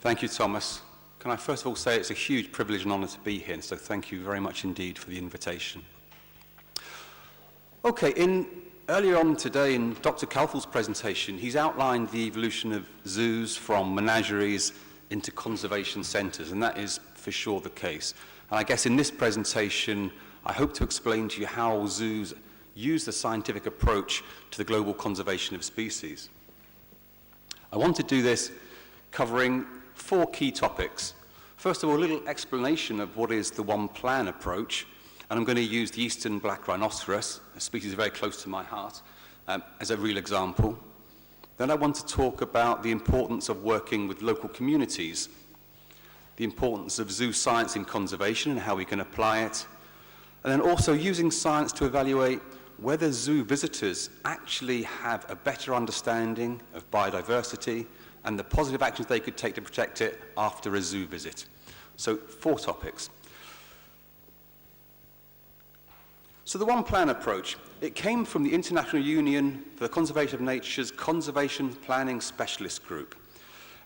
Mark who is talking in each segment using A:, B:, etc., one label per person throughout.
A: Thank you, Thomas. Can I first of all say it's a huge privilege and honour to be here, so thank you very much indeed for the invitation. Okay, earlier on today in Dr. Kalfell's presentation, he's outlined the evolution of zoos from menageries into conservation centres, and that is for sure the case. And I guess in this presentation, I hope to explain to you how zoos use the scientific approach to the global conservation of species. I want to do this covering 4 key topics. First of all, a little explanation of what is the one plan approach, and I'm going to use the eastern black rhinoceros, a species very close to my heart, as a real example. Then I want to talk about the importance of working with local communities, the importance of zoo science in conservation and how we can apply it, and then also using science to evaluate whether zoo visitors actually have a better understanding of biodiversity and the positive actions they could take to protect it after a zoo visit. So 4 topics. So the one plan approach, it came from the International Union for the Conservation of Nature's Conservation Planning Specialist Group.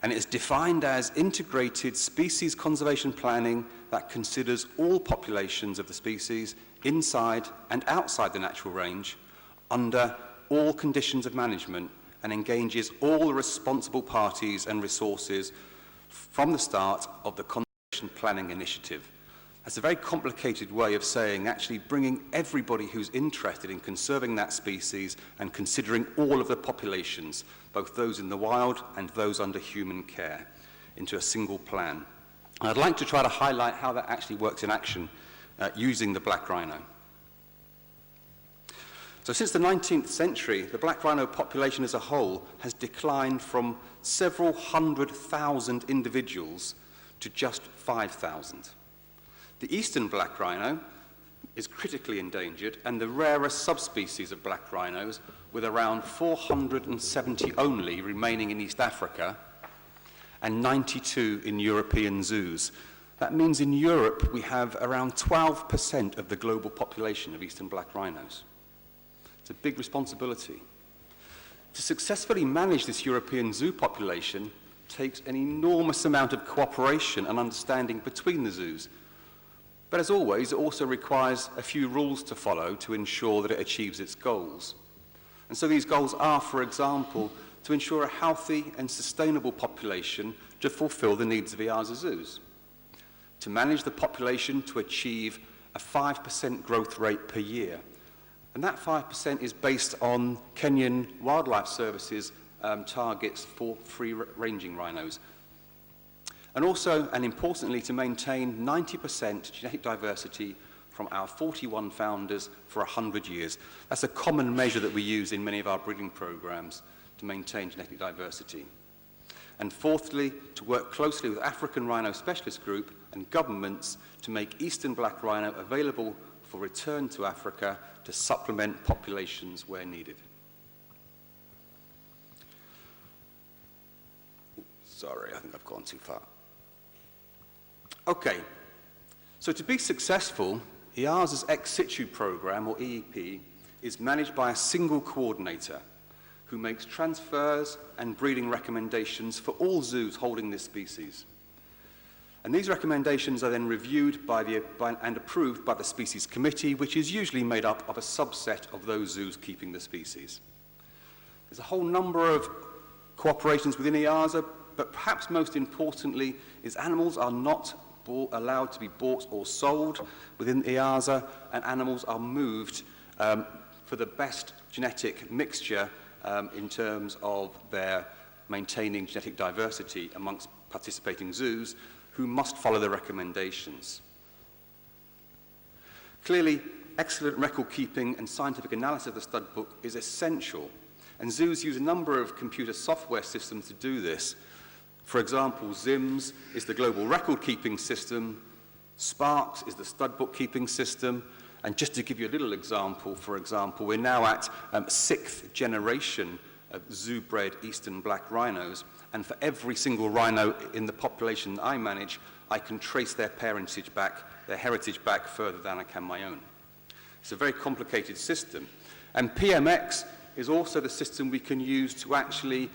A: And it is defined as integrated species conservation planning that considers all populations of the species inside and outside the natural range under all conditions of management and engages all the responsible parties and resources from the start of the conservation planning initiative. That's a very complicated way of saying actually bringing everybody who's interested in conserving that species and considering all of the populations, both those in the wild and those under human care, into a single plan. And I'd like to try to highlight how that actually works in action using the black rhino. So since the 19th century, the black rhino population as a whole has declined from several 100,000 individuals to just 5,000. The eastern black rhino is critically endangered, and the rarest subspecies of black rhinos, with around 470 only remaining in East Africa and 92 in European zoos. That means in Europe we have around 12% of the global population of eastern black rhinos. It's a big responsibility. To successfully manage this European zoo population takes an enormous amount of cooperation and understanding between the zoos. But as always, it also requires a few rules to follow to ensure that it achieves its goals. And so these goals are, for example, to ensure a healthy and sustainable population to fulfill the needs of EAZA zoos, to manage the population to achieve a 5% growth rate per year. And that 5% is based on Kenyan Wildlife Service's targets for free-ranging rhinos. And also, and importantly, to maintain 90% genetic diversity from our 41 founders for 100 years. That's a common measure that we use in many of our breeding programs to maintain genetic diversity. And fourthly, to work closely with African Rhino Specialist Group and governments to make eastern black rhino available for return to Africa to supplement populations where needed. Sorry, I think I've gone too far. Okay, so to be successful, EAZA's ex situ program, or EEP, is managed by a single coordinator who makes transfers and breeding recommendations for all zoos holding this species. And these recommendations are then reviewed and approved by the Species Committee, which is usually made up of a subset of those zoos keeping the species. There's a whole number of cooperations within EAZA, but perhaps most importantly is animals are not allowed to be bought or sold within EAZA, and animals are moved for the best genetic mixture in terms of their maintaining genetic diversity amongst participating zoos, who must follow the recommendations. Clearly, excellent record keeping and scientific analysis of the stud book is essential, and zoos use a number of computer software systems to do this. For example, ZIMS is the global record keeping system, Sparks is the stud book keeping system, and just to give you a little example, for example, we're now at 6th generation of zoo-bred eastern black rhinos, and for every single rhino in the population I manage, I can trace their parentage back, their heritage back further than I can my own. It's a very complicated system. And PMX is also the system we can use to actually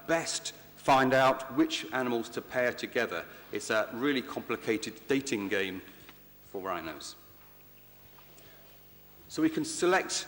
A: best find out which animals to pair together. It's a really complicated dating game for rhinos. So we can select.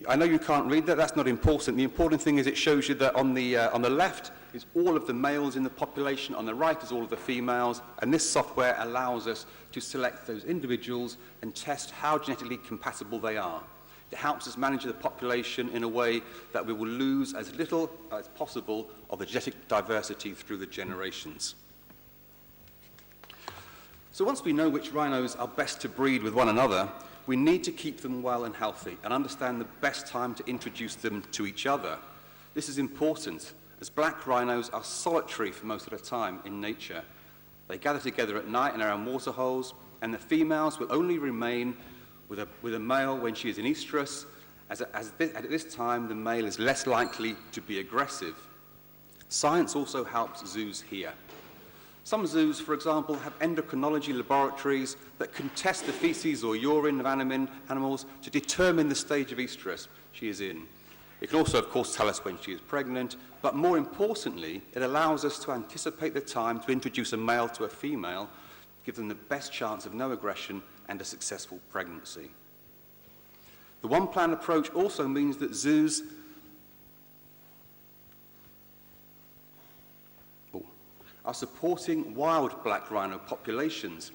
A: I know you can't read that, that's not important. The important thing is it shows you that on the left is all of the males in the population, on the right is all of the females, and this software allows us to select those individuals and test how genetically compatible they are. It helps us manage the population in a way that we will lose as little as possible of the genetic diversity through the generations. So once we know which rhinos are best to breed with one another, we need to keep them well and healthy and understand the best time to introduce them to each other. This is important, as black rhinos are solitary for most of the time in nature. They gather together at night and around waterholes, and the females will only remain with a male when she is in estrus, as at this time the male is less likely to be aggressive. Science also helps zoos here. Some zoos, for example, have endocrinology laboratories that can test the feces or urine of animals to determine the stage of estrus she is in. It can also, of course, tell us when she is pregnant, but more importantly, it allows us to anticipate the time to introduce a male to a female, give them the best chance of no aggression and a successful pregnancy. The one-plan approach also means that zoos are supporting wild black rhino populations.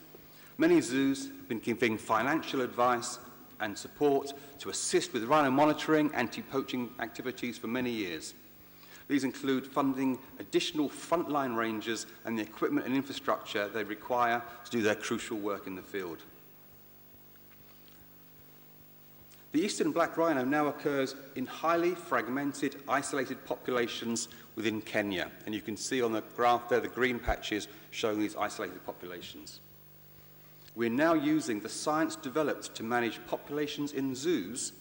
A: Many zoos have been giving financial advice and support to assist with rhino monitoring, anti-poaching activities for many years. These include funding additional frontline rangers and the equipment and infrastructure they require to do their crucial work in the field. The eastern black rhino now occurs in highly fragmented, isolated populations within Kenya. And you can see on the graph there the green patches showing these isolated populations. We're now using the science developed to manage populations in zoos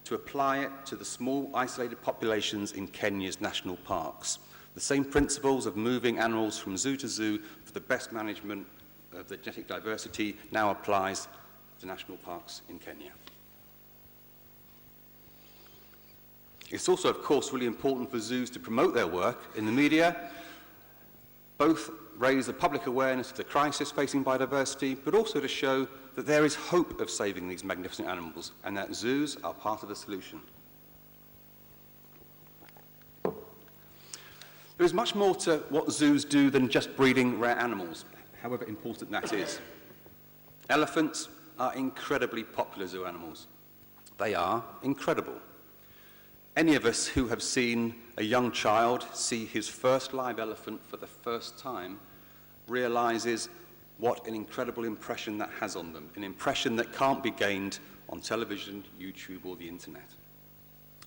A: to apply it to the small, isolated populations in Kenya's national parks. The same principles of moving animals from zoo to zoo for the best management of the genetic diversity now applies to national parks in Kenya. It's also, of course, really important for zoos to promote their work in the media, both raise the public awareness of the crisis facing biodiversity, but also to show that there is hope of saving these magnificent animals and that zoos are part of the solution. There is much more to what zoos do than just breeding rare animals, however important that is. Elephants are incredibly popular zoo animals. They are incredible. Any of us who have seen a young child see his first live elephant for the first time realizes what an incredible impression that has on them, an impression that can't be gained on television, YouTube, or the internet.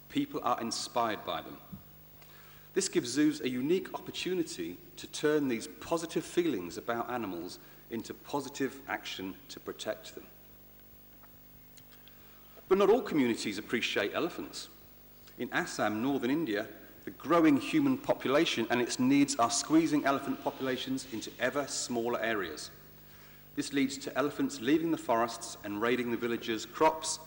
A: People are inspired by them. This gives zoos a unique opportunity to turn these positive feelings about animals into positive action to protect them. But not all communities appreciate elephants. In Assam, northern India, the growing human population and its needs are squeezing elephant populations into ever smaller areas. This leads to elephants leaving the forests and raiding the villagers' crops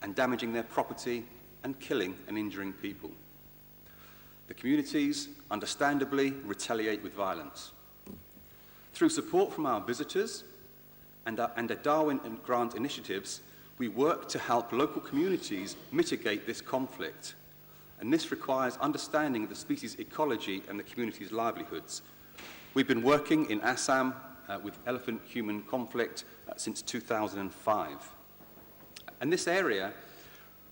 A: and damaging their property and killing and injuring people. The communities, understandably, retaliate with violence. Through support from our visitors and the Darwin and Grant initiatives, we work to help local communities mitigate this conflict. And this requires understanding of the species ecology and the community's livelihoods. We've been working in Assam with elephant-human conflict since 2005. And this area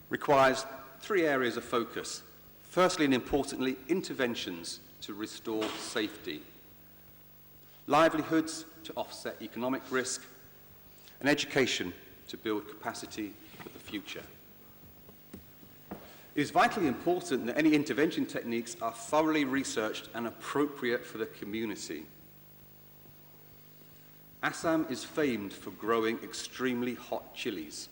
A: requires three areas of focus. Firstly, and importantly, interventions to restore safety, livelihoods to offset economic risk, and education to build capacity for the future. It is vitally important that any intervention techniques are thoroughly researched and appropriate for the community. Assam is famed for growing extremely hot chilies,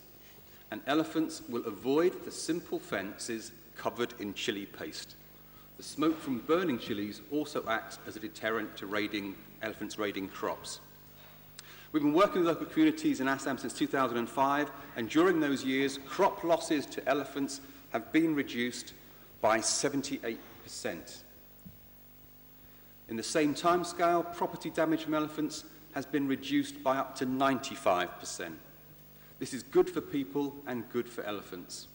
A: and elephants will avoid the simple fences covered in chili paste. The smoke from burning chilies also acts as a deterrent to elephants raiding crops. We've been working with local communities in Assam since 2005, and during those years, crop losses to elephants have been reduced by 78%. In the same timescale, property damage from elephants has been reduced by up to 95%. This is good for people and good for elephants.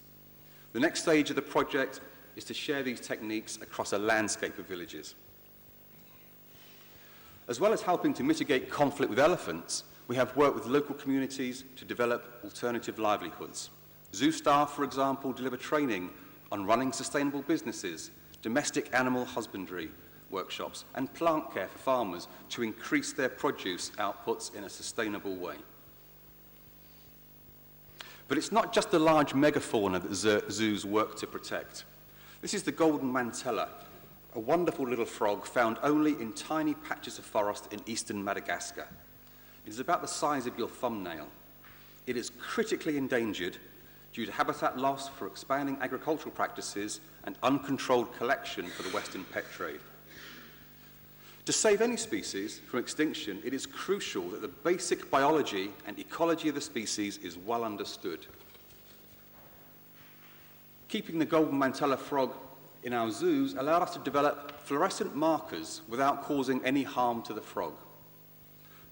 A: The next stage of the project is to share these techniques across a landscape of villages. As well as helping to mitigate conflict with elephants, we have worked with local communities to develop alternative livelihoods. Zoo staff, for example, deliver training on running sustainable businesses, domestic animal husbandry workshops, and plant care for farmers to increase their produce outputs in a sustainable way. But it's not just the large megafauna that zoos work to protect. This is the golden mantella, a wonderful little frog found only in tiny patches of forest in eastern Madagascar. It is about the size of your thumbnail. It is critically endangered due to habitat loss for expanding agricultural practices and uncontrolled collection for the Western pet trade. To save any species from extinction, it is crucial that the basic biology and ecology of the species is well understood. Keeping the golden mantella frog in our zoos allowed us to develop fluorescent markers without causing any harm to the frog.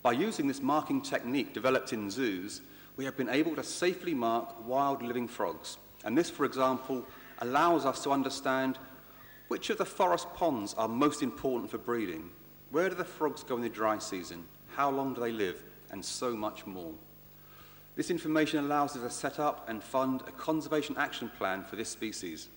A: By using this marking technique developed in zoos, we have been able to safely mark wild living frogs. And this, for example, allows us to understand which of the forest ponds are most important for breeding, where do the frogs go in the dry season, how long do they live, and so much more. This information allows us to set up and fund a conservation action plan for this species.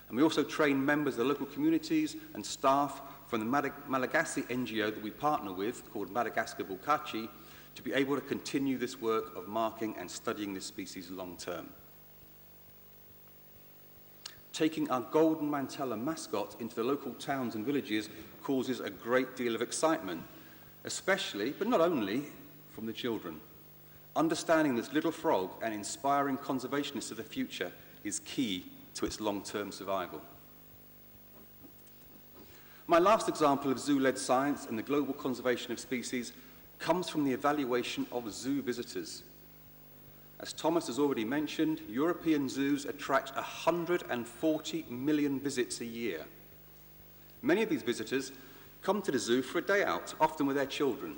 A: And we also train members of the local communities and staff from the Malagasy NGO that we partner with, called Madagascar Bulkachi, to be able to continue this work of marking and studying this species long term. Taking our golden mantella mascot into the local towns and villages causes a great deal of excitement, especially, but not only, from the children. Understanding this little frog and inspiring conservationists of the future is key to its long-term survival. My last example of zoo-led science and the global conservation of species comes from the evaluation of zoo visitors. As Thomas has already mentioned, European zoos attract 140 million visits a year. Many of these visitors come to the zoo for a day out, often with their children.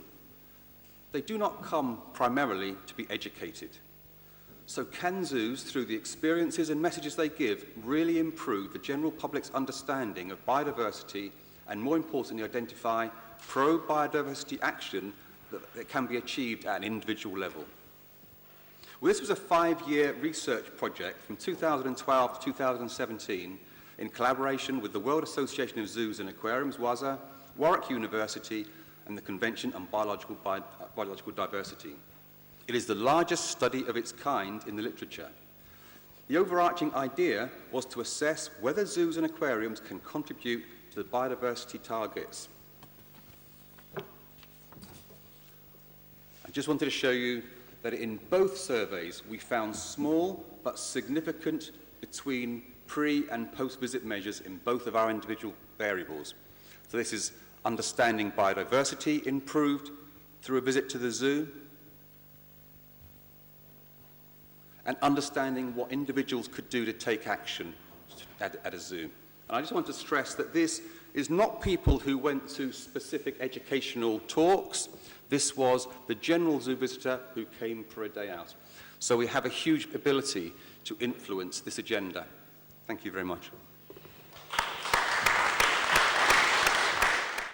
A: They do not come primarily to be educated. So can zoos, through the experiences and messages they give, really improve the general public's understanding of biodiversity and, more importantly, identify pro-biodiversity action that can be achieved at an individual level? Well, this was a 5-year research project from 2012 to 2017 in collaboration with the World Association of Zoos and Aquariums, WAZA, Warwick University, and the Convention on Biological Diversity. It is the largest study of its kind in the literature. The overarching idea was to assess whether zoos and aquariums can contribute to the biodiversity targets. I just wanted to show you that in both surveys we found small but significant between pre- and post-visit measures in both of our individual variables. So this is understanding biodiversity improved through a visit to the zoo, and understanding what individuals could do to take action at a zoo. And I just want to stress that this is not people who went to specific educational talks. This was the general zoo visitor who came for a day out. So we have a huge ability to influence this agenda. Thank you very much.